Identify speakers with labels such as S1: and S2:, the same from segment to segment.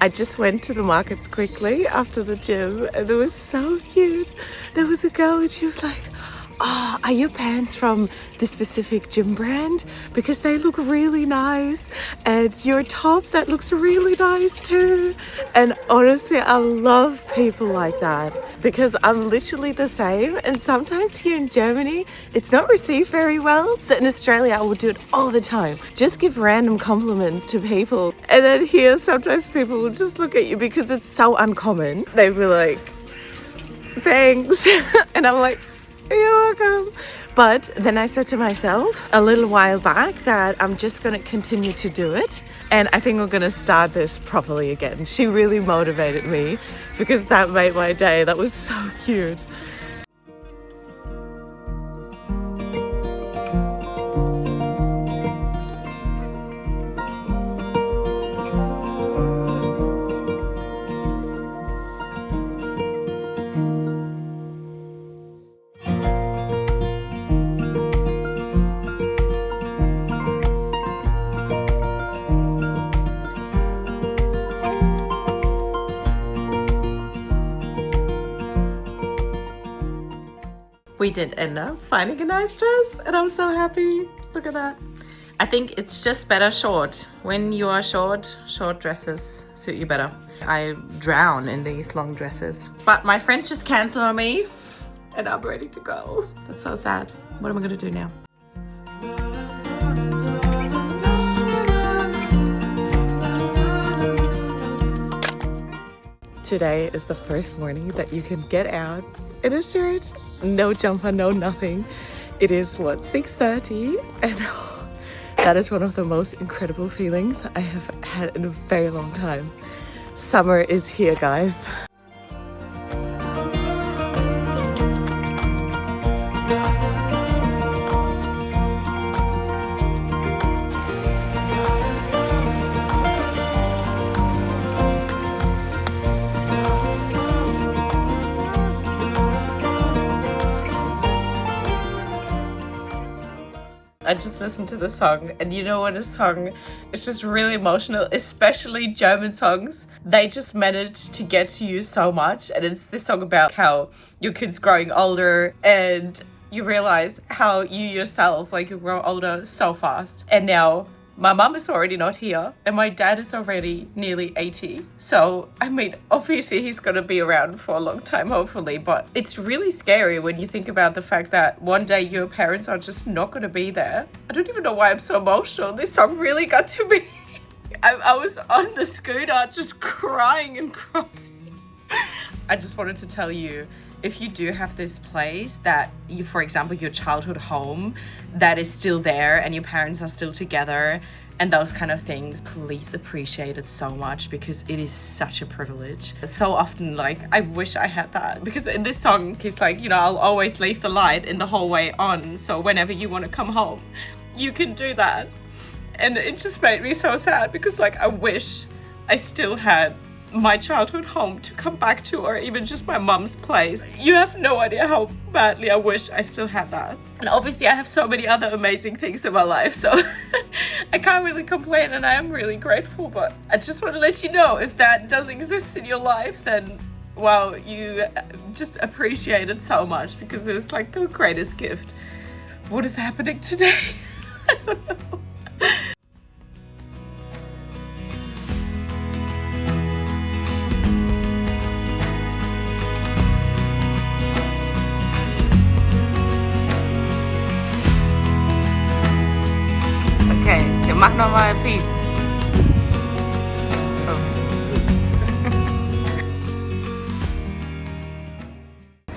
S1: I just went to the markets quickly after the gym and it was so cute. There was a girl and she was like, oh, are your pants from this specific gym brand? Because they look really nice. And your top, that looks really nice too. And honestly, I love people like that because I'm literally the same. And sometimes here in Germany, it's not received very well. So in Australia, I would do it all the time. Just give random compliments to people. And then here, sometimes people will just look at you because it's so uncommon. They'd be like, thanks. And I'm like, you're welcome. But then I said to myself a little while back that I'm just going to continue to do it. And I think I'm going to start this properly again. She really motivated me because that made my day. That was so cute. We did end up finding a nice dress and I'm so happy. Look at that. I think it's just better short. When you are short, short dresses suit you better. I drown in these long dresses. But my friend just canceled on me and I'm ready to go. That's so sad. What am I gonna do now? Today is the first morning that you can get out in a shirt. No jumper, no nothing. It is what, 6:30, and that is one of the most incredible feelings I have had in a very long time. Summer is here, guys. I just listened to the song, and you know what, a song is just really emotional, especially German songs. They just manage to get to you so much, and it's this song about how your kid's growing older and you realize how you yourself, like, you grow older so fast. And now my mum is already not here and my dad is already nearly 80. So, I mean, obviously he's going to be around for a long time, hopefully. But it's really scary when you think about the fact that one day your parents are just not going to be there. I don't even know why I'm so emotional. This song really got to me. I was on the scooter just crying and crying. I just wanted to tell you, if you do have this place that you, for example, your childhood home that is still there and your parents are still together and those kind of things, please appreciate it so much because it is such a privilege. So often, like, I wish I had that, because in this song, he's like, you know, I'll always leave the light in the hallway on, so whenever you want to come home, you can do that. And it just made me so sad because, like, I wish I still had my childhood home to come back to, or even just my mum's place. You have no idea how badly I wish I still had that. And obviously I have so many other amazing things in my life, so I can't really complain, and I am really grateful. But I just want to let you know, if that does exist in your life, then wow, you just appreciate it so much because it's like the greatest gift. What is happening today? I don't know. Mach nochmal Peace.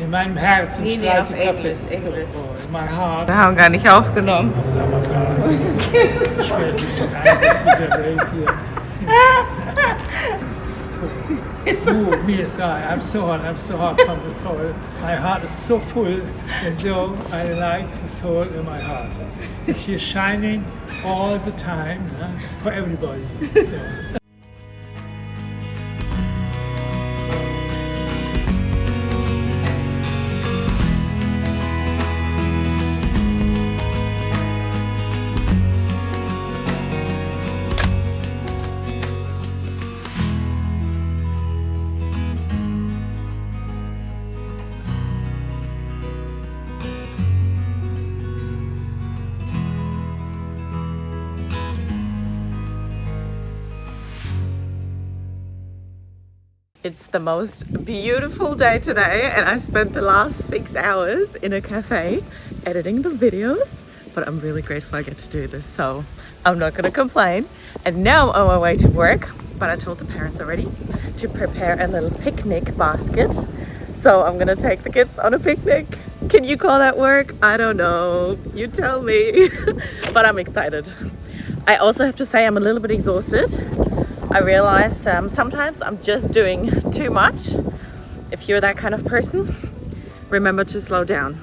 S2: In meinem Herzen
S1: Nee,
S2: strahlt
S1: auf
S2: die
S1: Englisch,
S2: Kaffee.
S1: Englisch.
S2: So, in my heart.
S1: Wir haben gar nicht aufgenommen.
S2: Aber klar, ich werde den Einsatz dieser Welt hier. So. Me aside, I'm so hot from the soul. My heart is so full, and so I like the soul in my heart. She's shining all the time, for everybody. So.
S1: It's the most beautiful day today, and I spent the last 6 hours in a cafe editing the videos, but I'm really grateful I get to do this, so I'm not gonna complain. And now I'm on my way to work, but I told the parents already to prepare a little picnic basket. So I'm gonna take the kids on a picnic. Can you call that work? I don't know, you tell me. But I'm excited. I also have to say I'm a little bit exhausted. I realized sometimes I'm just doing too much. If you're that kind of person, remember to slow down.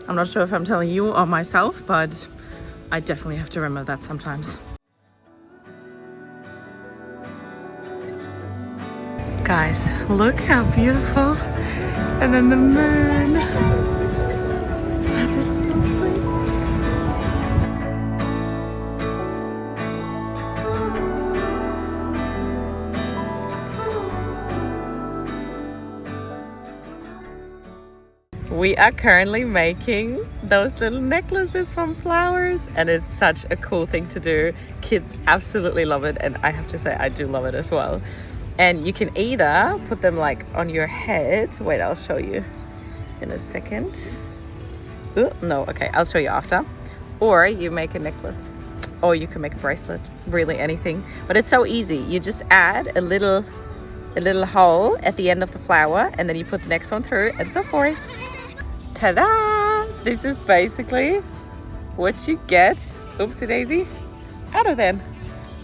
S1: I'm not sure if I'm telling you or myself, but I definitely have to remember that sometimes. Guys, look how beautiful. And then the moon. That is so pretty. We are currently making those little necklaces from flowers, and it's such a cool thing to do. Kids absolutely love it, and I have to say I do love it as well. And you can either put them like on your head. Wait, I'll show you in a second. Ooh, no, okay, I'll show you after. Or you make a necklace, or you can make a bracelet, really anything. But it's so easy. You just add a little hole at the end of the flower, and then you put the next one through, and so forth. Ta-da! This is basically what you get, oopsie daisy, out of them.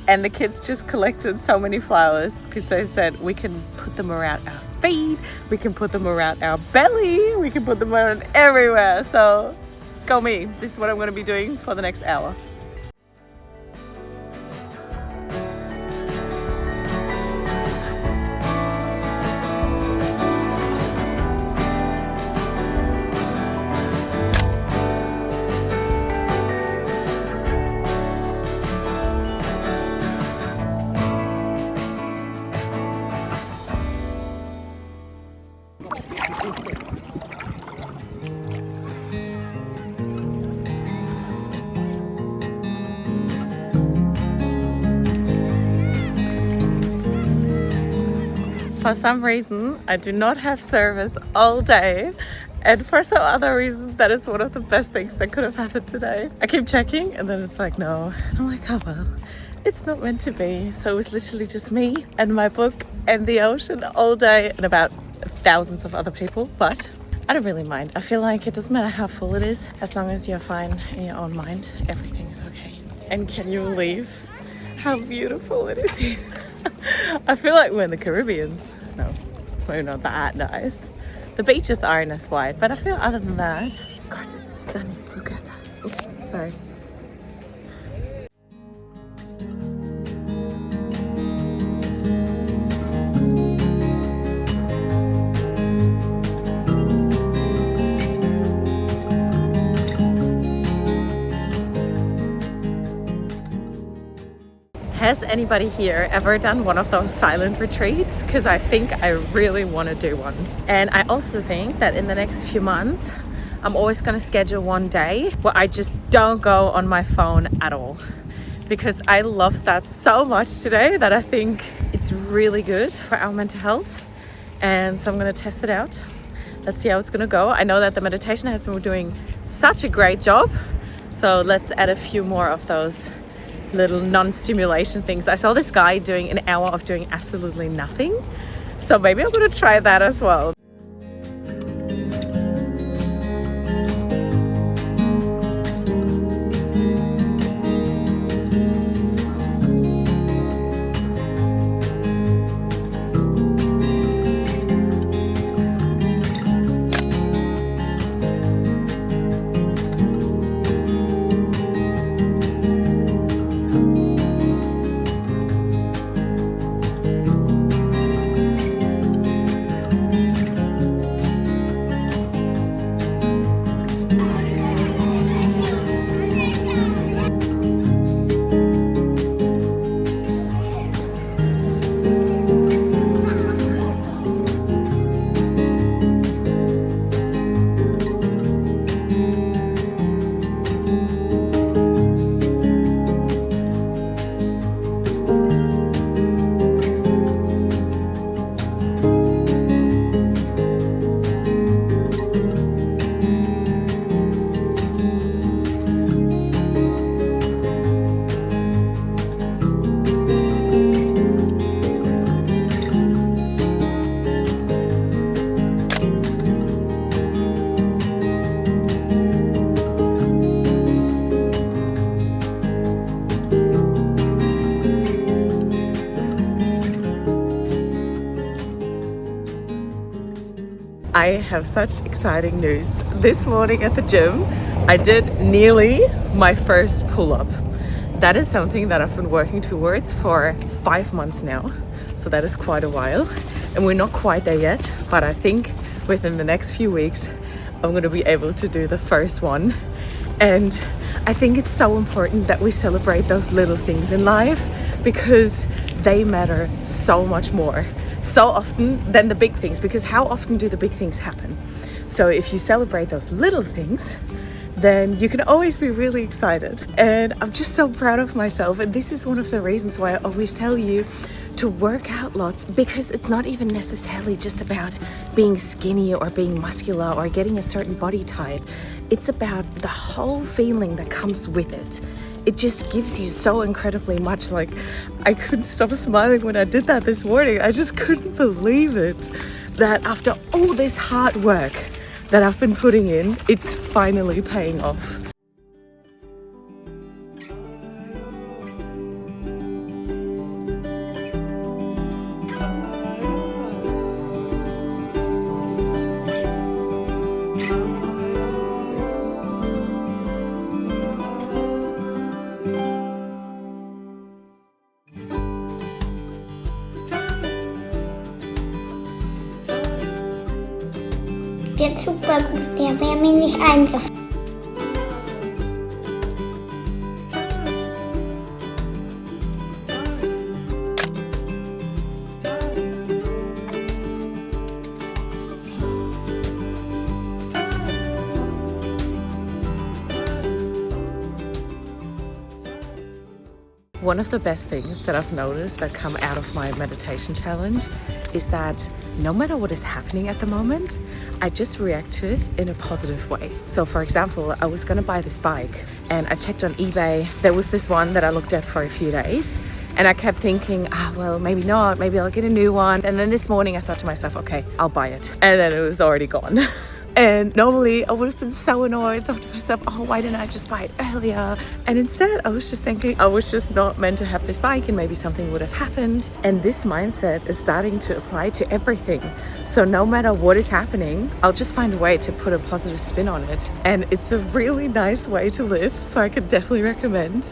S1: And the kids just collected so many flowers because they said we can put them around our feet, we can put them around our belly, we can put them around everywhere. So go me, this is what I'm going to be doing for the next hour. For some reason, I do not have service all day. And for some other reason, that is one of the best things that could have happened today. I keep checking and then it's like, no. And I'm like, oh well, it's not meant to be. So it was literally just me and my book and the ocean all day and about thousands of other people. But I don't really mind. I feel like it doesn't matter how full it is. As long as you're fine in your own mind, everything is okay. And can you believe how beautiful it is here? I feel like we're in the Caribbean. No, it's maybe not that nice. The beaches aren't as wide, but I feel other than that, gosh, it's stunning. Look at that. Oops, sorry. Has anybody here ever done one of those silent retreats? Because I think I really want to do one. And I also think that in the next few months, I'm always going to schedule one day where I just don't go on my phone at all. Because I love that so much today that I think it's really good for our mental health. And so I'm going to test it out. Let's see how it's going to go. I know that the meditation has been doing such a great job. So let's add a few more of those little non-stimulation things. I saw this guy doing an hour of doing absolutely nothing. So maybe I'm going to try that as well. I have such exciting news. This morning at the gym, I did nearly my first pull-up. That is something that I've been working towards for 5 months now. So that is quite a while. And we're not quite there yet, but I think within the next few weeks, I'm going to be able to do the first one. And I think it's so important that we celebrate those little things in life because they matter so much more, so often than the big things, because how often do the big things happen? So if you celebrate those little things, then you can always be really excited. And I'm just so proud of myself. And this is one of the reasons why I always tell you to work out lots, because it's not even necessarily just about being skinny or being muscular or getting a certain body type. It's about the whole feeling that comes with it. It just gives you so incredibly much. Like, I couldn't stop smiling when I did that this morning. I just couldn't believe it, that after all this hard work that I've been putting in, it's finally paying off.
S3: Geht super gut, der wäre mir nicht eingefallen.
S1: One of the best things that I've noticed that come out of my meditation challenge is that no matter what is happening at the moment, I just react to it in a positive way. So for example, I was gonna buy this bike and I checked on eBay. There was this one that I looked at for a few days and I kept thinking, well, maybe not, maybe I'll get a new one. And then this morning I thought to myself, okay, I'll buy it. And then it was already gone. And normally I would have been so annoyed, thought to myself, oh, why didn't I just buy it earlier? And instead I was just thinking I was just not meant to have this bike and maybe something would have happened. And this mindset is starting to apply to everything. So no matter what is happening, I'll just find a way to put a positive spin on it. And it's a really nice way to live, so I could definitely recommend.